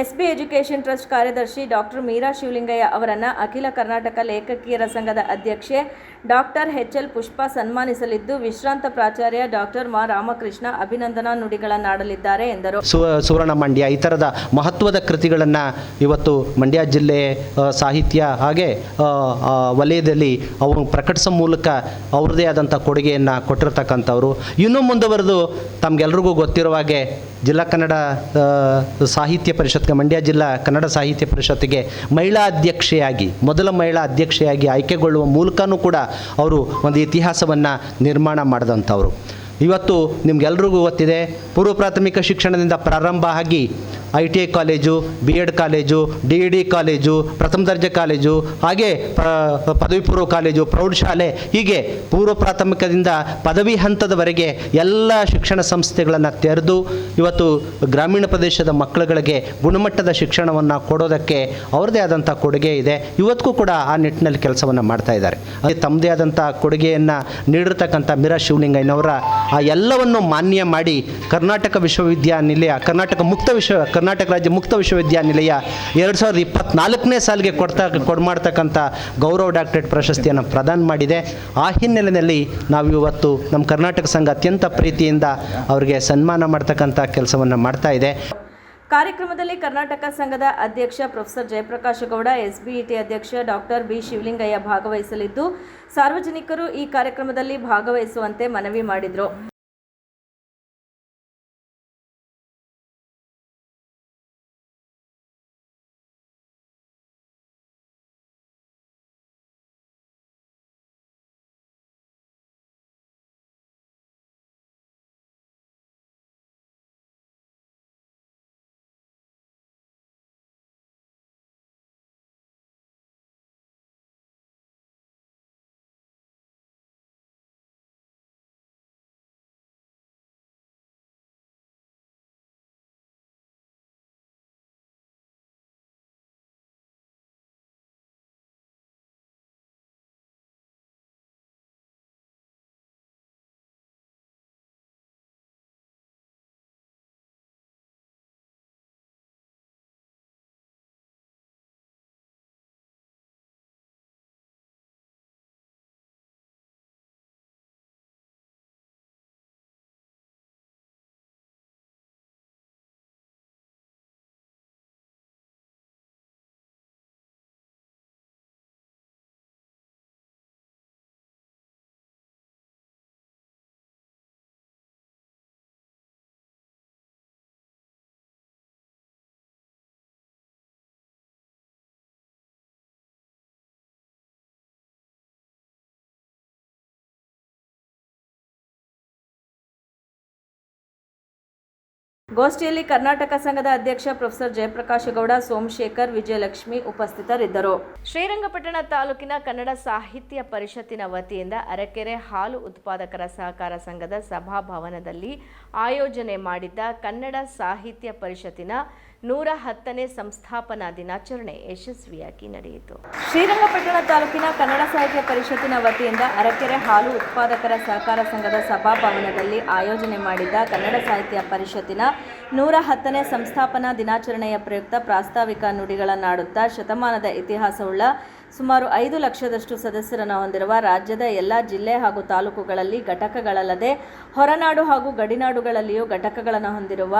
SB ಎಜುಕೇಷನ್ ಟ್ರಸ್ಟ್ ಕಾರ್ಯದರ್ಶಿ ಡಾಕ್ಟರ್ ಮೀರಾ ಶಿವಲಿಂಗಯ್ಯ ಅವರನ್ನು ಅಖಿಲ ಕರ್ನಾಟಕ ಲೇಖಕಿಯರ ಸಂಘದ ಅಧ್ಯಕ್ಷೆ ಡಾಕ್ಟರ್ HL ಪುಷ್ಪ ಸನ್ಮಾನಿಸಲಿದ್ದು, ವಿಶ್ರಾಂತ ಪ್ರಾಚಾರ್ಯ ಡಾಕ್ಟರ್ ಮಾ ರಾಮಕೃಷ್ಣ ಅಭಿನಂದನಾ ನುಡಿಗಳನ್ನಾಡಲಿದ್ದಾರೆ ಎಂದರು. ಸುವರ್ಣ ಮಂಡ್ಯ ಈ ಥರದ ಮಹತ್ವದ ಕೃತಿಗಳನ್ನು ಇವತ್ತು ಮಂಡ್ಯ ಜಿಲ್ಲೆ ಸಾಹಿತ್ಯ ಹಾಗೆ ವಲಯದಲ್ಲಿ ಅವರು ಪ್ರಕಟಿಸೋ ಮೂಲಕ ಅವ್ರದ್ದೇ ಆದಂಥ ಕೊಡುಗೆಯನ್ನು ಕೊಟ್ಟಿರ್ತಕ್ಕಂಥವ್ರು. ಇನ್ನೂ ಮುಂದುವರೆದು ತಮಗೆಲ್ರಿಗೂ ಗೊತ್ತಿರುವ ಹಾಗೆ ಜಿಲ್ಲಾ ಕನ್ನಡ ಸಾಹಿತ್ಯ ಪರಿಷತ್ಗೆ, ಮಂಡ್ಯ ಜಿಲ್ಲಾ ಕನ್ನಡ ಸಾಹಿತ್ಯ ಪರಿಷತ್ತಿಗೆ ಮಹಿಳಾ ಅಧ್ಯಕ್ಷೆಯಾಗಿ, ಮೊದಲ ಮಹಿಳಾ ಅಧ್ಯಕ್ಷೆಯಾಗಿ ಆಯ್ಕೆಗೊಳ್ಳುವ ಮೂಲಕನೂ ಕೂಡ ಅವರು ಒಂದು ಇತಿಹಾಸವನ್ನು ನಿರ್ಮಾಣ ಮಾಡಿದಂಥವ್ರು. ಇವತ್ತು ನಿಮಗೆಲ್ರಿಗೂ ಗೊತ್ತಿದೆ, ಪೂರ್ವ ಪ್ರಾಥಮಿಕ ಶಿಕ್ಷಣದಿಂದ ಪ್ರಾರಂಭ ಆಗಿ ITI college, BEd college, DED college, ಪ್ರಥಮ ದರ್ಜೆ ಕಾಲೇಜು, ಹಾಗೆ ಪದವಿ ಪೂರ್ವ ಕಾಲೇಜು, ಪ್ರೌಢಶಾಲೆ, ಹೀಗೆ ಪೂರ್ವ ಪ್ರಾಥಮಿಕದಿಂದ ಪದವಿ ಹಂತದವರೆಗೆ ಎಲ್ಲ ಶಿಕ್ಷಣ ಸಂಸ್ಥೆಗಳನ್ನು ತೆರೆದು ಇವತ್ತು ಗ್ರಾಮೀಣ ಪ್ರದೇಶದ ಮಕ್ಕಳುಗಳಿಗೆ ಗುಣಮಟ್ಟದ ಶಿಕ್ಷಣವನ್ನು ಕೊಡೋದಕ್ಕೆ ಅವ್ರದ್ದೇ ಆದಂಥ ಕೊಡುಗೆ ಇದೆ. ಇವತ್ತಿಗೂ ಕೂಡ ಆ ನಿಟ್ಟಿನಲ್ಲಿ ಕೆಲಸವನ್ನು ಮಾಡ್ತಾ ಇದ್ದಾರೆ. ಅದೇ ತಮ್ಮದೇ ಆದಂಥ ಕೊಡುಗೆಯನ್ನು ನೀಡಿರ್ತಕ್ಕಂಥ ಮೀರಾ ಶಿವಲಿಂಗಯ್ಯನವರ ಆ ಎಲ್ಲವನ್ನು ಮಾನ್ಯ ಮಾಡಿ ಕರ್ನಾಟಕ ವಿಶ್ವವಿದ್ಯಾನಿಲಯ, ಕರ್ನಾಟಕ ರಾಜ್ಯ ಮುಕ್ತ ವಿಶ್ವವಿದ್ಯಾನಿಲಯ 2024ನೇ ಸಾಲಿಗೆ ಕೊಡ್ಮಾಡ್ತಕ್ಕಂಥ ಗೌರವ ಡಾಕ್ಟರೇಟ್ ಪ್ರಶಸ್ತಿಯನ್ನು ಪ್ರದಾನ ಮಾಡಿದೆ. ಆ ಹಿನ್ನೆಲೆಯಲ್ಲಿ ನಾವು ಇವತ್ತು ನಮ್ಮ ಕರ್ನಾಟಕ ಸಂಘ ಅತ್ಯಂತ ಪ್ರೀತಿಯಿಂದ ಅವರಿಗೆ ಸನ್ಮಾನ ಮಾಡ್ತಕ್ಕಂಥ ಕೆಲಸವನ್ನು ಮಾಡ್ತಾ ಇದೆ. ಕಾರ್ಯಕ್ರಮದಲ್ಲಿ ಕರ್ನಾಟಕ ಸಂಘದ ಅಧ್ಯಕ್ಷ ಪ್ರೊಫೆಸರ್ ಜಯಪ್ರಕಾಶ ಗೌಡ, ಎಸ್ಬಿಇಟಿ ಅಧ್ಯಕ್ಷ ಡಾಕ್ಟರ್ ಬಿ ಶಿವಲಿಂಗಯ್ಯ ಭಾಗವಹಿಸಲಿದ್ದು, ಸಾರ್ವಜನಿಕರು ಈ ಕಾರ್ಯಕ್ರಮದಲ್ಲಿ ಭಾಗವಹಿಸುವಂತೆ ಮನವಿ ಮಾಡಿದರು. ಗೋಷ್ಠಿಯಲ್ಲಿ ಕರ್ನಾಟಕ ಸಂಘದ ಅಧ್ಯಕ್ಷ ಪ್ರೊಫೆಸರ್ ಜಯಪ್ರಕಾಶ ಗೌಡ, ಸೋಮಶೇಖರ್, ವಿಜಯಲಕ್ಷ್ಮಿ ಉಪಸ್ಥಿತರಿದ್ದರು. ಶ್ರೀರಂಗಪಟ್ಟಣ ತಾಲೂಕಿನ ಕನ್ನಡ ಸಾಹಿತ್ಯ ಪರಿಷತ್ತಿನ ವತಿಯಿಂದ ಅರಕೆರೆ ಹಾಲು ಉತ್ಪಾದಕರ ಸಹಕಾರ ಸಂಘದ ಸಭಾಭವನದಲ್ಲಿ ಆಯೋಜನೆ ಮಾಡಿದ್ದ ಕನ್ನಡ ಸಾಹಿತ್ಯ ಪರಿಷತ್ತಿನ 110ನೇ ಸಂಸ್ಥಾಪನಾ ದಿನಾಚರಣೆ ಯಶಸ್ವಿಯಾಗಿ ನಡೆಯಿತು. ಶ್ರೀರಂಗಪಟ್ಟಣ ತಾಲೂಕಿನ ಕನ್ನಡ ಸಾಹಿತ್ಯ ಪರಿಷತ್ತಿನ ವತಿಯಿಂದ ಅರಕೆರೆ ಹಾಲು ಉತ್ಪಾದಕರ ಸಹಕಾರ ಸಂಘದ ಸಭಾಭವನದಲ್ಲಿ ಆಯೋಜನೆ ಮಾಡಿದ್ದ ಕನ್ನಡ ಸಾಹಿತ್ಯ ಪರಿಷತ್ತಿನ 110ನೇ ಸಂಸ್ಥಾಪನಾ ದಿನಾಚರಣೆಯ ಪ್ರಯುಕ್ತ ಪ್ರಾಸ್ತಾವಿಕ ನುಡಿಗಳನ್ನಾಡುತ್ತಾ ಶತಮಾನದ ಇತಿಹಾಸವುಳ್ಳ ಸುಮಾರು 5 ಲಕ್ಷದಷ್ಟು ಸದಸ್ಯರನ್ನು ಹೊಂದಿರುವ ರಾಜ್ಯದ ಎಲ್ಲ ಜಿಲ್ಲೆ ಹಾಗೂ ತಾಲೂಕುಗಳಲ್ಲಿ ಘಟಕಗಳಲ್ಲದೆ ಹೊರನಾಡು ಹಾಗೂ ಗಡಿನಾಡುಗಳಲ್ಲಿಯೂ ಘಟಕಗಳನ್ನು ಹೊಂದಿರುವ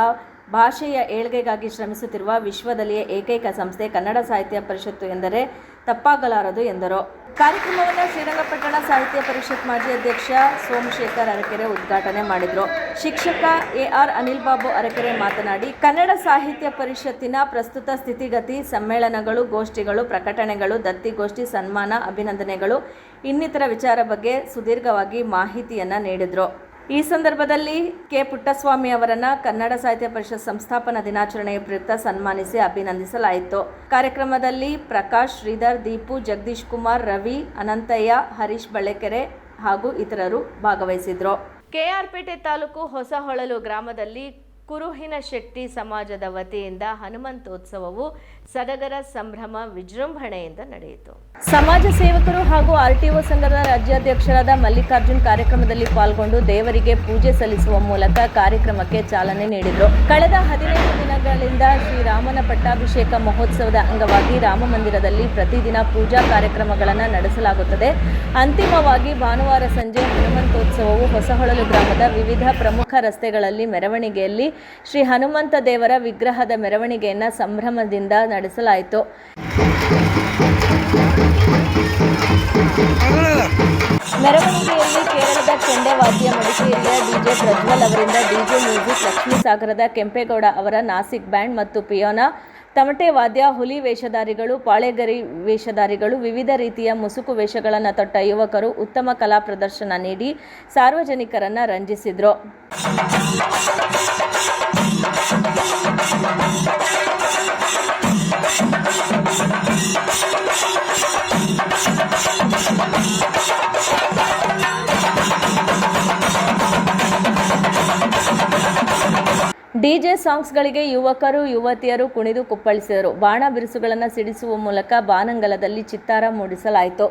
ಭಾಷೆಯ ಏಳ್ಗೆಗಾಗಿ ಶ್ರಮಿಸುತ್ತಿರುವ ವಿಶ್ವದಲ್ಲಿಯೇ ಏಕೈಕ ಸಂಸ್ಥೆ ಕನ್ನಡ ಸಾಹಿತ್ಯ ಪರಿಷತ್ತು ಎಂದರೆ ತಪ್ಪಾಗಲಾರದು ಎಂದರು. ಕಾರ್ಯಕ್ರಮವನ್ನು ಶ್ರೀರಂಗಪಟ್ಟಣ ಸಾಹಿತ್ಯ ಪರಿಷತ್ ಮಾಜಿ ಅಧ್ಯಕ್ಷ ಸೋಮಶೇಖರ್ ಅರಕೆರೆ ಉದ್ಘಾಟನೆ ಮಾಡಿದರು. ಶಿಕ್ಷಕ ಎಆರ್ ಅನಿಲ್ ಬಾಬು ಅರಕೆರೆ ಮಾತನಾಡಿ, ಕನ್ನಡ ಸಾಹಿತ್ಯ ಪರಿಷತ್ತಿನ ಪ್ರಸ್ತುತ ಸ್ಥಿತಿಗತಿ, ಸಮ್ಮೇಳನಗಳು, ಗೋಷ್ಠಿಗಳು, ಪ್ರಕಟಣೆಗಳು, ದತ್ತಿಗೋಷ್ಠಿ, ಸನ್ಮಾನ, ಅಭಿನಂದನೆಗಳು ಇನ್ನಿತರ ವಿಚಾರ ಬಗ್ಗೆ ಸುದೀರ್ಘವಾಗಿ ಮಾಹಿತಿಯನ್ನು ನೀಡಿದರು. ಈ ಸಂದರ್ಭದಲ್ಲಿ ಕೆ ಪುಟ್ಟಸ್ವಾಮಿ ಅವರನ್ನು ಕನ್ನಡ ಸಾಹಿತ್ಯ ಪರಿಷತ್ ಸಂಸ್ಥಾಪನಾ ದಿನಾಚರಣೆಯ ಪ್ರಯುಕ್ತ ಸನ್ಮಾನಿಸಿ ಅಭಿನಂದಿಸಲಾಯಿತು. ಕಾರ್ಯಕ್ರಮದಲ್ಲಿ ಪ್ರಕಾಶ್, ಶ್ರೀಧರ್, ದೀಪು, ಜಗದೀಶ್ ಕುಮಾರ್, ರವಿ, ಅನಂತಯ್ಯ, ಹರೀಶ್ ಬಳೆಕೆರೆ ಹಾಗೂ ಇತರರು ಭಾಗವಹಿಸಿದರು. ಕೆಆರ್ಪೇಟೆ ತಾಲೂಕು ಹೊಸಹೊಳಲು ಗ್ರಾಮದಲ್ಲಿ ಕುರುಹಿನ ಶೆಟ್ಟಿ ಸಮಾಜದ ವತಿಯಿಂದ ಹನುಮಂತೋತ್ಸವವು ಸಡಗರ ಸಂಭ್ರಮ ವಿಜೃಂಭಣೆಯಿಂದ ನಡೆಯಿತು. ಸಮಾಜ ಸೇವಕರು ಹಾಗೂ ಆರ್ಟಿಒ ಸಂಘದ ರಾಜ್ಯಾಧ್ಯಕ್ಷರಾದ ಮಲ್ಲಿಕಾರ್ಜುನ್ ಕಾರ್ಯಕ್ರಮದಲ್ಲಿ ಪಾಲ್ಗೊಂಡು ದೇವರಿಗೆ ಪೂಜೆ ಸಲ್ಲಿಸುವ ಮೂಲಕ ಕಾರ್ಯಕ್ರಮಕ್ಕೆ ಚಾಲನೆ ನೀಡಿದರು. ಕಳೆದ 15 ದಿನಗಳಿಂದ ಶ್ರೀರಾಮನ ಪಟ್ಟಾಭಿಷೇಕ ಮಹೋತ್ಸವದ ಅಂಗವಾಗಿ ರಾಮ ಮಂದಿರದಲ್ಲಿ ಪ್ರತಿದಿನ ಪೂಜಾ ಕಾರ್ಯಕ್ರಮಗಳನ್ನು ನಡೆಸಲಾಗುತ್ತದೆ. ಅಂತಿಮವಾಗಿ ಭಾನುವಾರ ಸಂಜೆ ಹನುಮಂತೋತ್ಸವವು ಹೊಸಹೊಳಲು ಗ್ರಾಮದ ವಿವಿಧ ಪ್ರಮುಖ ರಸ್ತೆಗಳಲ್ಲಿ ಮೆರವಣಿಗೆಯಲ್ಲಿ ಶ್ರೀ ಹನುಮಂತ ದೇವರ ವಿಗ್ರಹದ ಮೆರವಣಿಗೆಯನ್ನು ಸಂಭ್ರಮದಿಂದ ನಡೆಸಲಾಯಿತು. ಮೆರವಣಿಗೆಯಲ್ಲಿ ಕೇರಳದ ಚೆಂಡೆ ವಾದ್ಯ, ಮಡಿಕೇರಿಯ ಡಿಜೆ ಪ್ರಜ್ವಲ್ ಅವರಿಂದ ಡಿಜೆ ಮ್ಯೂಸಿಕ್, ಲಕ್ಷ್ಮೀಸಾಗರದ ಕೆಂಪೇಗೌಡ ಅವರ ನಾಸಿಕ್ ಬ್ಯಾಂಡ್ ಮತ್ತು ಪಿಯೋನಾ, ತಮಟೆ ವಾದ್ಯ, ಹುಲಿ ವೇಷಧಾರಿಗಳು, ಪಾಳೆಗರಿ ವೇಷಧಾರಿಗಳು, ವಿವಿಧ ರೀತಿಯ ಮುಸುಕು ವೇಷಗಳನ್ನು ತೊಟ್ಟ ಯುವಕರು ಉತ್ತಮ ಕಲಾ ಪ್ರದರ್ಶನ ನೀಡಿ ಸಾರ್ವಜನಿಕರನ್ನು ರಂಜಿಸಿದರು. ಡಿಜೆ ಸಾಂಗ್ಸ್ಗಳಿಗೆ ಯುವಕರು ಯುವತಿಯರು ಕುಣಿದು ಕುಪ್ಪಳಿಸಿದರು. ಬಾಣ ಬಿರುಸುಗಳನ್ನು ಸಿಡಿಸುವ ಮೂಲಕ ಬಾನಂಗಲದಲ್ಲಿ ಚಿತ್ತಾರ ಮೂಡಿಸಲಾಯಿತು.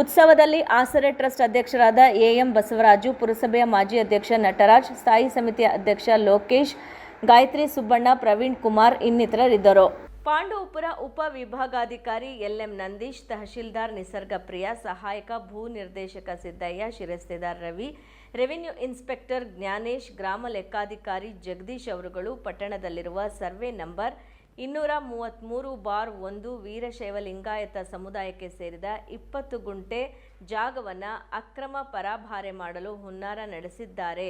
ಉತ್ಸವದಲ್ಲಿ ಆಸರೆ ಟ್ರಸ್ಟ್ ಅಧ್ಯಕ್ಷರಾದ ಎಎಂ ಬಸವರಾಜು, ಪುರಸಭೆಯ ಮಾಜಿ ಅಧ್ಯಕ್ಷ ನಟರಾಜ್, ಸ್ಥಾಯಿ ಸಮಿತಿಯ ಅಧ್ಯಕ್ಷ ಲೋಕೇಶ್, ಗಾಯತ್ರಿ ಸುಬ್ಬಣ್ಣ, ಪ್ರವೀಣ್ ಕುಮಾರ್ ಇನ್ನಿತರರಿದ್ದರು. ಪಾಂಡವಪುರ ಉಪ ವಿಭಾಗಾಧಿಕಾರಿ ಎಲ್ಎಂ ನಂದೀಶ್, ತಹಶೀಲ್ದಾರ್ ನಿಸರ್ಗ ಪ್ರಿಯಾ, ಸಹಾಯಕ ಭೂ ನಿರ್ದೇಶಕ ಸಿದ್ದಯ್ಯ, ಶಿರಸ್ತೇದಾರ್ ರವಿ, ರೆವಿನ್ಯೂ ಇನ್ಸ್ಪೆಕ್ಟರ್ ಜ್ಞಾನೇಶ್, ಗ್ರಾಮ ಲೆಕ್ಕಾಧಿಕಾರಿ ಜಗದೀಶ್ ಅವರುಗಳು ಪಟ್ಟಣದಲ್ಲಿರುವ ಸರ್ವೆ ನಂಬರ್ 233/1 ವೀರಶೈವ ಲಿಂಗಾಯತ ಸಮುದಾಯಕ್ಕೆ ಸೇರಿದ 20 ಗುಂಟೆ ಜಾಗವನ್ನು ಅಕ್ರಮ ಪರಾಭಾರೆ ಮಾಡಲು ಹುನ್ನಾರ ನಡೆಸಿದ್ದಾರೆ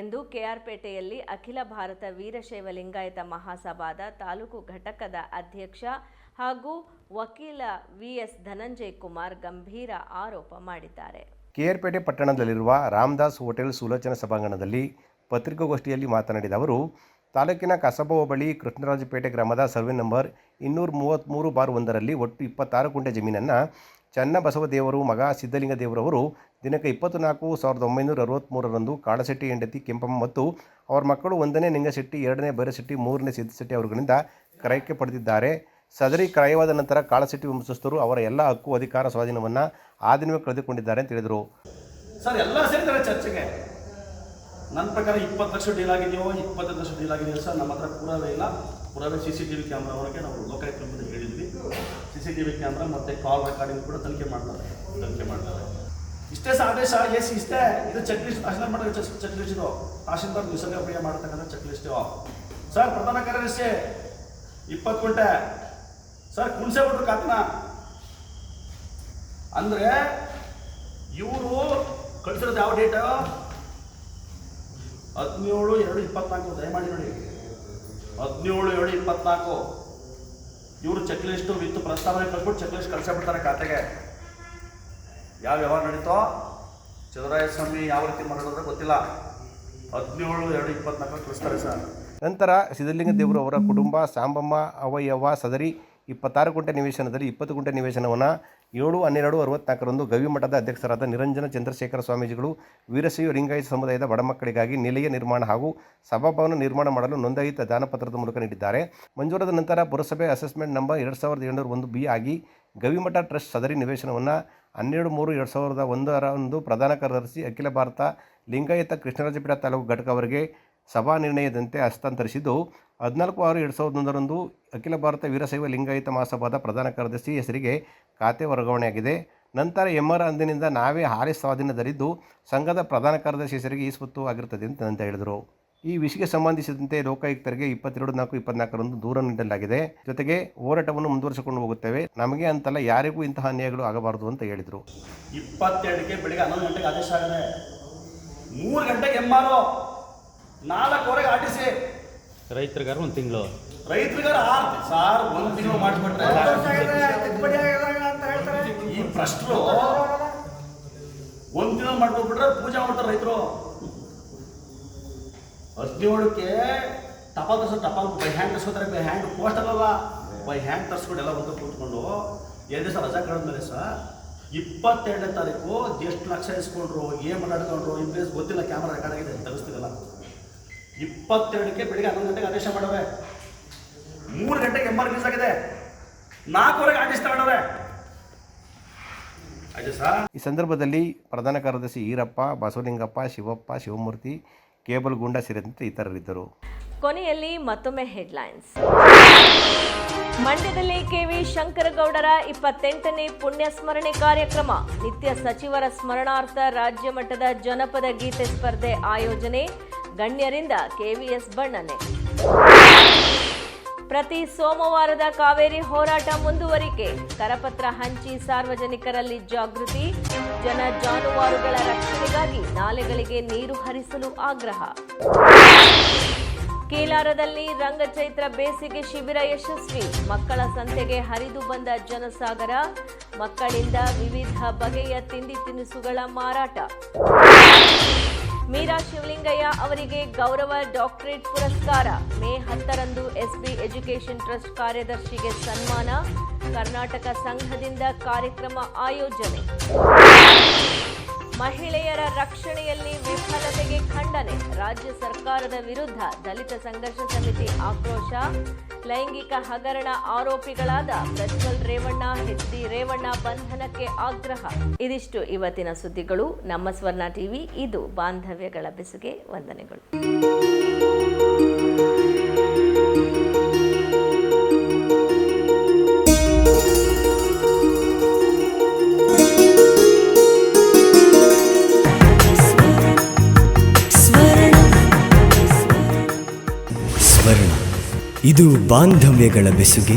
ಎಂದು ಕೆಆರ್ಪೇಟೆಯಲ್ಲಿ ಅಖಿಲ ಭಾರತ ವೀರಶೈವ ಲಿಂಗಾಯತ ಮಹಾಸಭಾದ ತಾಲೂಕು ಘಟಕದ ಅಧ್ಯಕ್ಷ ಹಾಗೂ ವಕೀಲ ವಿಎಸ್ ಧನಂಜಯ್ ಕುಮಾರ್ ಗಂಭೀರ ಆರೋಪ ಮಾಡಿದ್ದಾರೆ. ಕೆಆರ್ಪೇಟೆ ಪಟ್ಟಣದಲ್ಲಿರುವ ರಾಮದಾಸ್ ಹೋಟೆಲ್ ಸುಲೋಚನಾ ಸಭಾಂಗಣದಲ್ಲಿ ಪತ್ರಿಕಾಗೋಷ್ಠಿಯಲ್ಲಿ ಮಾತನಾಡಿದ ಅವರು, ತಾಲೂಕಿನ ಕಸಬಾ ಹೋಬಳಿ ಕೃಷ್ಣರಾಜಪೇಟೆ ಗ್ರಾಮದ ಸರ್ವೆ ನಂಬರ್ 233/1ರಲ್ಲಿ ಒಟ್ಟು 26 ಗುಂಟೆ ಜಮೀನನ್ನು ಚನ್ನಬಸವದೇವರು ಮಗ ಸಿದ್ಧಲಿಂಗ ದೇವರವರು ದಿನಾಂಕ 24/1963ರಂದು ಕಾಳಶೆಟ್ಟಿ ಹೆಂಡತಿ ಕೆಂಪಮ್ಮ ಮತ್ತು ಅವರ ಮಕ್ಕಳು 1ನೇ ನಿಂಗಶೆಟ್ಟಿ, 2ನೇ ಭೈರಶೆಟ್ಟಿ, 3ನೇ ಸಿದ್ದಶೆಟ್ಟಿ ಅವರುಗಳಿಂದ ಕ್ರಯಕ್ಕೆ ಪಡೆದಿದ್ದಾರೆ. ಸದರಿ ಕ್ರಯವಾದ ನಂತರ ಕಾಳಶೆಟ್ಟಿ ವಂಶಸ್ಥರು ಅವರ ಎಲ್ಲ ಹಕ್ಕು ಅಧಿಕಾರ ಸ್ವಾಧೀನವನ್ನು ಆ ದಿನವೇ ಕಳೆದುಕೊಂಡಿದ್ದಾರೆ ಅಂತ ಹೇಳಿದರು. ಸರ್ ಎಲ್ಲ ಸೇರಿದ್ದಾರೆ ಚರ್ಚೆಗೆ. ನನ್ನ ಪ್ರಕಾರ 20 ಲಕ್ಷ ಡೀಲ್ ಆಗಿದೆಯೋ 25 ಲಕ್ಷ ಡೀಲ್ ಆಗಿದೆಯೋ ಸರ್ ನಮ್ಮ ಹತ್ರ ಪುರಾವೆ ಇಲ್ಲ. ಪುರಾವೆ CCTV ಕ್ಯಾಮ್ರಾವರೆಗೆ ನಾವು ಲೋಕಾಯುಕ್ತರಿಗೆ ಹೇಳಿದ್ವಿ. CCTV ಕ್ಯಾಮ್ರಾ ಮತ್ತು ಕಾಲ್ ರೆಕಾರ್ಡಿಂಗ್ ಕೂಡ ತನಿಖೆ ಮಾಡ್ತಾರೆ. ಇಷ್ಟೇ ಸಹ ಆದೇಶ ಇಷ್ಟೇ. ಇದು ಚೆಕ್ ಲಿಸ್ಟ್ ತಹಶೀಲ್ದಾರ್ ಮಾಡಿರೋ ಚೆಕ್ ಲಿಸ್ಟ್ ಇದು. ತಹಶೀಲ್ದಾರ್ ನಿಸರ್ಗ ಅಭಿಯಾನ ಮಾಡತಕ್ಕಂಥ ಚೆಕ್ ಲಿಸ್ಟ್ ಸರ್. ಪ್ರಧಾನ ಕಾರ್ಯದರ್ಶಿ 20 ಗುಂಟೆ ಸರ್ ಕುಣಸೆ ಬಿಟ್ರು ಕಾತನ ಅಂದರೆ ಇವರು ಕಳಿಸಿರೋದು ಯಾವ ಡೇಟ್ 17/2/24. ದಯಮಾಡಿ ನೋಡಿ 17/2/24 ಇವರು ಚೆಕ್ ಲಿಸ್ಟು ವಿತ್ ಪ್ರಸ್ತಾವನೆ ಕಳ್ಬಿಟ್ಟು ಚೆಕ್ ಲಿಸ್ಟ್ ಕಳಿಸ್ಬಿಡ್ತಾರೆ ಖಾತೆಗೆ. ಯಾವ ವ್ಯವಹಾರ ನಡೀತೋ ಚಂದ್ರಾಯಸ್ವಾಮಿ ಯಾವ ರೀತಿ ಮಾಡೋದ್ರೆ ಗೊತ್ತಿಲ್ಲ. 17/2/24 ಕಳಿಸ್ತಾರೆ ಸರ್. ನಂತರ ಸಿದ್ಧಲಿಂಗ ದೇವರು ಅವರ ಕುಟುಂಬ ಸಾಂಬಮ್ಮ ಅವಯವ ಸದರಿ 26 ಗುಂಟೆ ನಿವೇಶನದಲ್ಲಿ 20 ಗುಂಟೆ ನಿವೇಶನವನ್ನು 7/12/64ರಂದು ಗವಿಮಠದ ಅಧ್ಯಕ್ಷರಾದ ನಿರಂಜನ ಚಂದ್ರಶೇಖರ ಸ್ವಾಮೀಜಿಗಳು ವೀರಶೈವ ಲಿಂಗಾಯತ ಸಮುದಾಯದ ಬಡ ಮಕ್ಕಳಿಗಾಗಿ ನಿಲಯ ನಿರ್ಮಾಣ ಹಾಗೂ ಸಭಾಭವನ ನಿರ್ಮಾಣ ಮಾಡಲು ನೋಂದಾಯಿತ ದಾನಪತ್ರದ ಮೂಲಕ ನೀಡಿದ್ದಾರೆ. ಮಂಜೂರಾದ ನಂತರ ಪುರಸಭೆ ಅಸೆಸ್ಮೆಂಟ್ ನಂಬರ್ 2701B ಆಗಿ ಗವಿಮಠ ಟ್ರಸ್ಟ್ ಸದರಿ ನಿವೇಶನವನ್ನು 12/3/2001ರಂದು ಪ್ರಧಾನ ಕಾರ್ಯದರ್ಶಿ ಅಖಿಲ ಭಾರತ ಲಿಂಗಾಯತ ಕೃಷ್ಣರಾಜಪೇಟೆ ತಾಲೂಕು ಘಟಕ ಅವರಿಗೆ ಸಭಾ ನಿರ್ಣಯದಂತೆ ಹಸ್ತಾಂತರಿಸಿದ್ದು 14/6/2001ರಂದು ಅಖಿಲ ಭಾರತ ವೀರಶೈವ ಲಿಂಗಾಯತ ಮಹಾಸಭಾದ ಪ್ರಧಾನ ಕಾರ್ಯದರ್ಶಿ ಹೆಸರಿಗೆ ಖಾತೆ ವರ್ಗಾವಣೆಯಾಗಿದೆ. ನಂತರ MR ಅಂದಿನಿಂದ ನಾವೇ ಹಾಲಿ ಸ್ವಾಧೀನದಲ್ಲಿದ್ದು ಸಂಘದ ಪ್ರಧಾನ ಕಾರ್ಯದರ್ಶಿ ಹೆಸರಿಗೆ ಈ ಸ್ವತ್ತು ಆಗಿರುತ್ತದೆ ಅಂತ ಹೇಳಿದರು. ಈ ವಿಷಯಕ್ಕೆ ಸಂಬಂಧಿಸಿದಂತೆ ಲೋಕಾಯುಕ್ತರಿಗೆ 22/4/24ರಂದು ದೂರ ನೀಡಲಾಗಿದೆ. ಜೊತೆಗೆ ಹೋರಾಟವನ್ನು ಮುಂದುವರಿಸಿಕೊಂಡು ಹೋಗುತ್ತೇವೆ. ನಮಗೆ ಅಂತಲ್ಲ, ಯಾರಿಗೂ ಇಂತಹ ಅನ್ಯಾಯಗಳು ಆಗಬಾರದು ಅಂತ ಹೇಳಿದರು. 22ಕ್ಕೆ ಬೆಳಿಗ್ಗೆ 11 ಗಂಟೆಗೆ ಆದೇಶ ಆಗಿದೆ. 3 ಗಂಟೆಗೆ MR, 4ವರೆಗೆ RTC. ರೈತರಿಗಾರ 1 ತಿಂಗಳು, ರೈತರಿಗಾರ 6 ಸಾರ್ 1 ತಿಂಗಳು ಮಾಡಿಬಿಟ್ರೆ ಈ ಭ್ರಷ್ಟರು 1 ತಿಂಗಳು ಮಾಡ್ಕೊಬಿಟ್ರೆ ಪೂಜೆ ಮಾಡ್ತಾರೆ ರೈತರು. 17ಕ್ಕೆ ಟಪಾಲ್ ಬೈ ಹ್ಯಾಂಡ್ ತರಿಸ್ಕೊತಾರೆ. ಬೈ ಹ್ಯಾಂಡ್ ಪೋಸ್ಟಲ್ ಅಲ್ಲ, ಬೈ ಹ್ಯಾಂಡ್ ತರಿಸ್ಕೊಂಡು ಎಲ್ಲ ಒಂದು ಕೂತ್ಕೊಂಡು 2 ದಿವಸ ರಜಾ ಕಳೆದ್ಮೇಲೆ ಸರ್ 22ನೇ ತಾರೀಕು ಎಷ್ಟು ಲಕ್ಷ ಇಸ್ಕೊಂಡ್ರು, ಏನು ಮಾತಾಡ್ಕೊಂಡ್ರು, ಇಂಪ್ಲೇಸ್ ಗೊತ್ತಿಲ್ಲ. ಕ್ಯಾಮ್ರಾ ರೆಕಾರ್ಡ್ ಆಗಿದೆ, ತರಿಸ್ತಿರಲ್ಲ. 22ಕ್ಕೆ ಬೆಳಿಗ್ಗೆ 11 ಗಂಟೆಗೆ ಆದೇಶ ಮಾಡವ್ರೆ. 3 ಗಂಟೆಗೆ MR ರಿಲೀಸ್ ಆಗಿದೆ. 4ವರೆಗೆ ಆದೇಶ ತಗೊಂಡವ್ರೆ. ಆಯ್ತು ಸರ್. ಈ ಸಂದರ್ಭದಲ್ಲಿ ಪ್ರಧಾನ ಕಾರ್ಯದರ್ಶಿ ಈರಪ್ಪ, ಬಸವಲಿಂಗಪ್ಪ, ಶಿವಪ್ಪ, ಶಿವಮೂರ್ತಿ, ಕೇಬಲ್ ಗುಂಡ ಸೇರಿದಂತೆ ಇತರರಿದ್ದರು. ಕೊನೆಯಲ್ಲಿ ಮತ್ತೊಮ್ಮೆ ಹೆಡ್ಲೈನ್ಸ್. ಮಂಡ್ಯದಲ್ಲಿ ಕೆವಿ ಶಂಕರಗೌಡರ 28ನೇ ಪುಣ್ಯ ಸ್ಮರಣೆ ಕಾರ್ಯಕ್ರಮ. ನಿತ್ಯ ಸಚಿವರ ಸ್ಮರಣಾರ್ಥ ರಾಜ್ಯ ಮಟ್ಟದ ಜನಪದ ಗೀತೆ ಸ್ಪರ್ಧೆ ಆಯೋಜನೆ. ಗಣ್ಯರಿಂದ ಕೆವಿಎಸ್ ಬಣ್ಣನೆ. ಪ್ರತಿ ಸೋಮವಾರದ ಕಾವೇರಿ ಹೋರಾಟ ಮುಂದುವರಿಕೆ. ಕರಪತ್ರ ಹಂಚಿ ಸಾರ್ವಜನಿಕರಲ್ಲಿ ಜಾಗೃತಿ. ಜನ ಜಾನುವಾರುಗಳ ರಕ್ಷಣೆಗಾಗಿ ನಾಲೆಗಳಿಗೆ ನೀರು ಹರಿಸಲು ಆಗ್ರಹ. ಕೀಲಾರದಲ್ಲಿ ರಂಗಚೈತ್ರ ಬೇಸಿಗೆ ಶಿಬಿರ ಯಶಸ್ವಿ. ಮಕ್ಕಳ ಸಂತೆಗೆ ಹರಿದು ಬಂದ ಜನಸಾಗರ. ಮಕ್ಕಳಿಂದ ವಿವಿಧ ಬಗೆಯ ತಿಂಡಿ ತಿನಿಸುಗಳ ಮಾರಾಟ. ಮೀರಾ ಶಿವಲಿಂಗಯ್ಯ ಅವರಿಗೆ ಗೌರವ ಡಾಕ್ಟರೇಟ್ ಪುರಸ್ಕಾರ. ಮೇ 10ರಂದು SB ಎಜುಕೇಷನ್ ಟ್ರಸ್ಟ್ ಕಾರ್ಯದರ್ಶಿಗೆ ಸನ್ಮಾನ. ಕರ್ನಾಟಕ ಸಂಘದಿಂದ ಕಾರ್ಯಕ್ರಮ ಆಯೋಜನೆ. ಮಹಿಳೆಯರ ರಕ್ಷಣೆಯಲ್ಲಿ ವಿಫಲತೆಗೆ ಖಂಡನೆ. ರಾಜ್ಯ ಸರ್ಕಾರದ ವಿರುದ್ಧ ದಲಿತ ಸಂಘರ್ಷ ಸಮಿತಿ ಆಕ್ರೋಶ. ಲೈಂಗಿಕ ಹಗರಣ ಆರೋಪಿಗಳಾದ ಪ್ರಜ್ವಲ್ ರೇವಣ್ಣ, HD ರೇವಣ್ಣ ಬಂಧನಕ್ಕೆ ಆಗ್ರಹ. ಇದಿಷ್ಟು ಇವತ್ತಿನ ಸುದ್ದಿಗಳು. ನಮ್ಮ ಸ್ವರ್ಣ ಟಿವಿ, ಇದು ಬಾಂಧವ್ಯಗಳ ಬೆಸುಗೆ. ವಂದನೆಗಳು. ಇದು ಬಾಂಧವ್ಯಗಳ ಬೆಸುಗೆ.